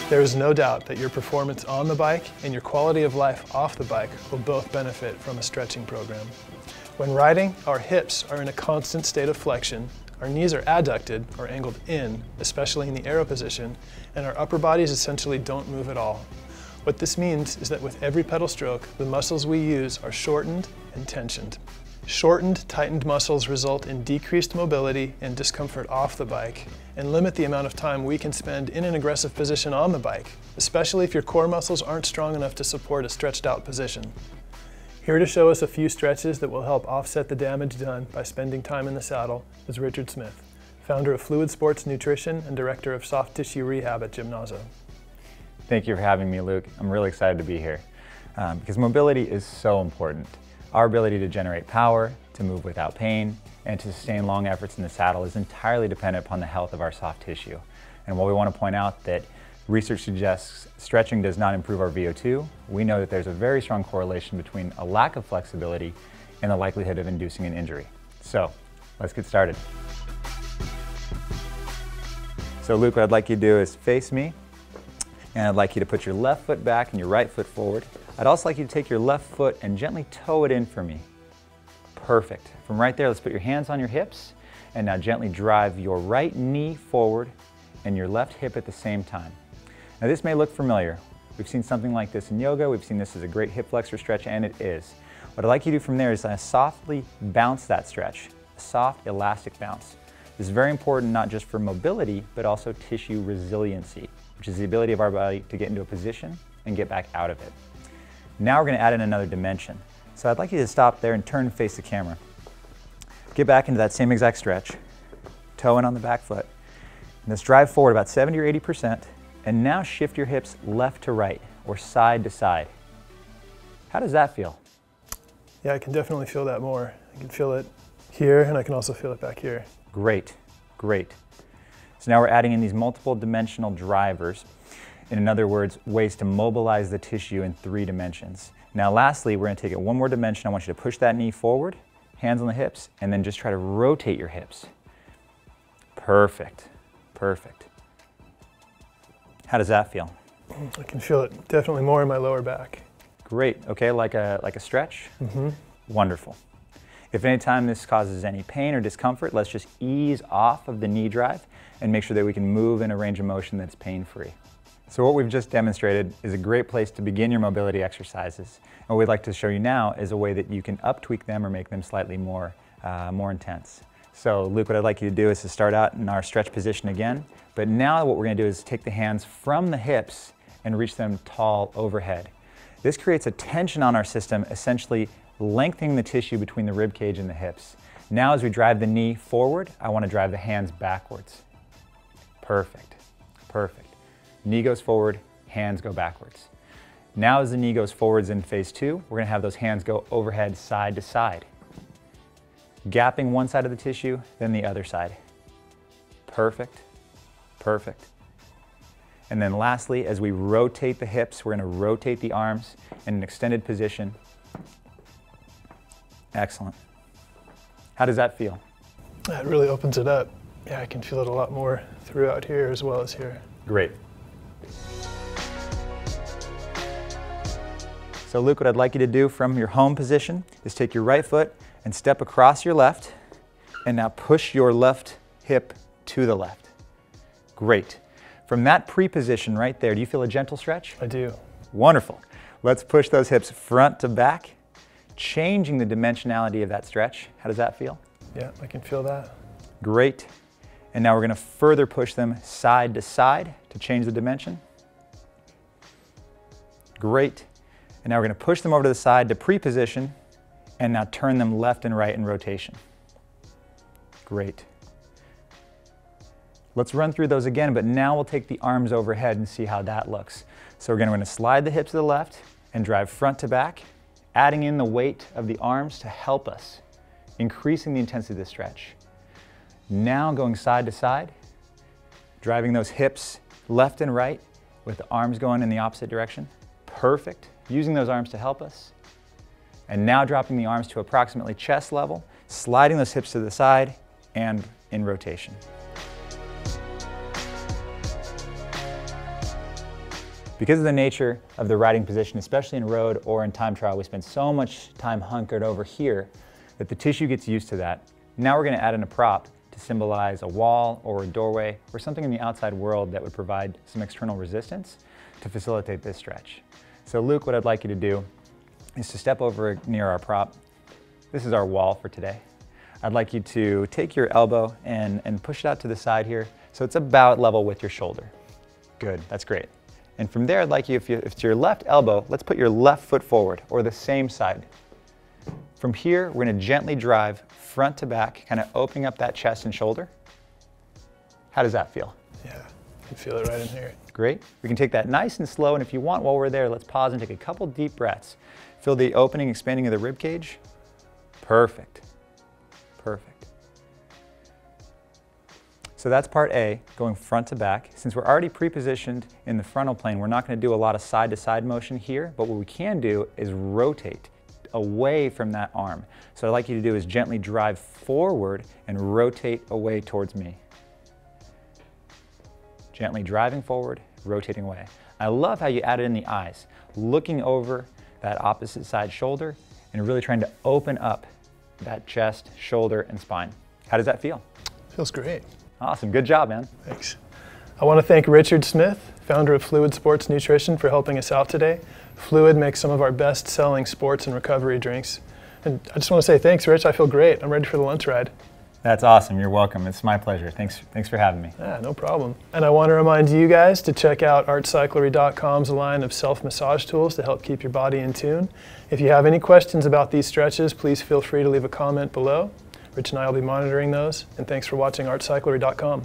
There is no doubt that your performance on the bike and your quality of life off the bike will both benefit from a stretching program. When riding, our hips are in a constant state of flexion, our knees are adducted or angled in, especially in the arrow position, and our upper bodies essentially don't move at all. What this means is that with every pedal stroke, the muscles we use are shortened and tensioned. Shortened, tightened muscles result in decreased mobility and discomfort off the bike and limit the amount of time we can spend in an aggressive position on the bike, especially if your core muscles aren't strong enough to support a stretched out position. Here to show us a few stretches that will help offset the damage done by spending time in the saddle is Richard Smith, founder of Fluid Sports Nutrition and director of soft tissue rehab at Gymnazo. Thank you for having me, Luke. I'm really excited to be here because mobility is so important. Our ability to generate power, to move without pain, and to sustain long efforts in the saddle is entirely dependent upon the health of our soft tissue. And while we want to point out that research suggests stretching does not improve our VO2, we know that there's a very strong correlation between a lack of flexibility and the likelihood of inducing an injury. So, let's get started. So Luke, what I'd like you to do is face me, and I'd like you to put your left foot back and your right foot forward. I'd also like you to take your left foot and gently toe it in for me. Perfect. From right there, let's put your hands on your hips, and now gently drive your right knee forward and your left hip at the same time. Now this may look familiar. We've seen something like this in yoga. We've seen this as a great hip flexor stretch, and it is. What I'd like you to do from there is softly bounce that stretch, a soft, elastic bounce. This is very important not just for mobility, but also tissue resiliency, which is the ability of our body to get into a position and get back out of it. Now we're going to add in another dimension. So I'd like you to stop there and turn and face the camera. Get back into that same exact stretch, toe in on the back foot. And let's drive forward about 70 or 80%, and now shift your hips left to right or side to side. How does that feel? Yeah, I can definitely feel that more. I can feel it here, and I can also feel it back here. Great, great. So now we're adding in these multiple dimensional drivers. In other words, ways to mobilize the tissue in 3 dimensions. Now lastly, we're going to take it one more dimension. I want you to push that knee forward, hands on the hips, and then just try to rotate your hips. Perfect, perfect. How does that feel? I can feel it definitely more in my lower back. Great, okay, like a stretch? Mm-hmm. Wonderful. If any time this causes any pain or discomfort, let's just ease off of the knee drive and make sure that we can move in a range of motion that's pain-free. So what we've just demonstrated is a great place to begin your mobility exercises. And what we'd like to show you now is a way that you can up-tweak them or make them slightly more intense. So Luke, what I'd like you to do is to start out in our stretch position again, but now what we're going to do is take the hands from the hips and reach them tall overhead. This creates a tension on our system, essentially lengthening the tissue between the rib cage and the hips. Now as we drive the knee forward, I want to drive the hands backwards. Perfect, perfect. Knee goes forward, hands go backwards. Now as the knee goes forwards in phase 2, we're going to have those hands go overhead side to side. Gapping one side of the tissue, then the other side. Perfect, perfect. And then lastly, as we rotate the hips, we're going to rotate the arms in an extended position. Excellent. How does that feel? It really opens it up. Yeah, I can feel it a lot more throughout here as well as here. Great. So Luke, what I'd like you to do from your home position is take your right foot and step across your left, and now push your left hip to the left. Great. From that pre-position right there, do you feel a gentle stretch? I do. Wonderful. Let's push those hips front to back, changing the dimensionality of that stretch. How does that feel? Yeah, I can feel that. Great. And now we're going to further push them side to side to change the dimension. Great. And now we're going to push them over to the side to pre-position, and now turn them left and right in rotation. Great. Let's run through those again, but now we'll take the arms overhead and see how that looks. So we're going to slide the hips to the left and drive front to back, adding in the weight of the arms to help us, increasing the intensity of the stretch. Now going side to side, driving those hips left and right with the arms going in the opposite direction. Perfect. Using those arms to help us. And now dropping the arms to approximately chest level, sliding those hips to the side and in rotation. Because of the nature of the riding position, especially in road or in time trial, we spend so much time hunkered over here that the tissue gets used to that. Now we're going to add in a prop to symbolize a wall or a doorway or something in the outside world that would provide some external resistance to facilitate this stretch. So Luke, what I'd like you to do is to step over near our prop. This is our wall for today. I'd like you to take your elbow and push it out to the side here so it's about level with your shoulder. Good, that's great. And from there, I'd like you, if it's your left elbow, let's put your left foot forward, or the same side. From here, we're going to gently drive front to back, kind of opening up that chest and shoulder. How does that feel? Yeah, I can feel it right in here. Great. We can take that nice and slow, and if you want, while we're there, let's pause and take a couple deep breaths. Feel the opening, expanding of the rib cage. Perfect. Perfect. So that's part A, going front to back. Since we're already pre-positioned in the frontal plane, we're not going to do a lot of side-to-side motion here, but what we can do is rotate away from that arm. So what I'd like you to do is gently drive forward and rotate away towards me. Gently driving forward, rotating away. I love how you added in the eyes, looking over that opposite side shoulder and really trying to open up that chest, shoulder, and spine. How does that feel? Feels great. Awesome, good job, man. Thanks. I want to thank Richard Smith, founder of Fluid Sports Nutrition, for helping us out today. Fluid makes some of our best-selling sports and recovery drinks. And I just want to say thanks, Rich. I feel great. I'm ready for the lunch ride. That's awesome. You're welcome. It's my pleasure. Thanks for having me. Yeah, no problem. And I want to remind you guys to check out artcyclery.com's line of self-massage tools to help keep your body in tune. If you have any questions about these stretches, please feel free to leave a comment below. Rich and I will be monitoring those. And thanks for watching artcyclery.com.